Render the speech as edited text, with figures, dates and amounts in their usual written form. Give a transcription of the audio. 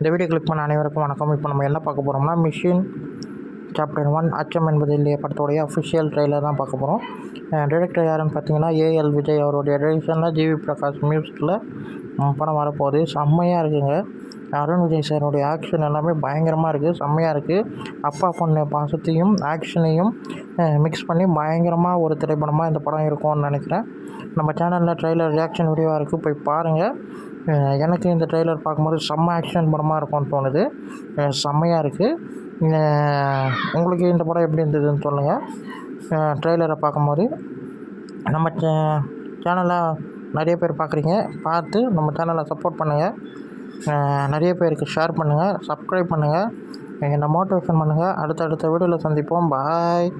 இந்த video click பண்ண அனைவருக்கும் வணக்கம். இப்போ நம்ம என்ன பார்க்க போகிறோம்னா, மிஷின் சாப்டர் 1 அச்சம் என்பது இல்லையே படத்தோடைய அஃபிஷியல் ட்ரெய்லர் தான் பார்க்க போகிறோம். டைரக்டர் யாருன்னு பார்த்தீங்கன்னா ஏஎல் விஜய் அவருடைய டைரக்ஷனில் ஜிவி பிரகாஷ் மியூசிக்கில் படம் வரப்போகுது. செம்மையாக இருக்குங்க. அருண் விஜய் சாரோடைய ஆக்ஷன் எல்லாமே பயங்கரமாக இருக்குது, செம்மையாக இருக்குது. அப்பா பொண்ணு பாசத்தையும் ஆக்ஷனையும் மிக்ஸ் பண்ணி பயங்கரமாக ஒரு திரைப்படமாக இந்த படம் இருக்கும்னு நினைக்கிறேன். நம்ம சேனலில் ட்ரெய்லர் ரியாக்ஷன் வீடியோவாக இருக்குது, போய் பாருங்கள். எனக்கு இந்த ட்ரெய்லர் பார்க்கும்போது செம்ம ஆக்ஷன் படமாக இருக்கும்னு தோணுது. செம்மையாக இருக்குது. உங்களுக்கு இந்த படம் எப்படி இருந்ததுன்னு சொல்லுங்கள். ட்ரெய்லரை பார்க்கும்போது நம்ம சேனலை நிறைய பேர் பார்க்குறீங்க, பார்த்து நம்ம சேனலை சப்போர்ட் பண்ணுங்கள். நிறைய பேருக்கு ஷேர் பண்ணுங்கள், சப்ஸ்கிரைப் பண்ணுங்கள், என்னை மோட்டிவேஷன் பண்ணுங்கள். அடுத்த வீடியோவில் சந்திப்போம். பாய்.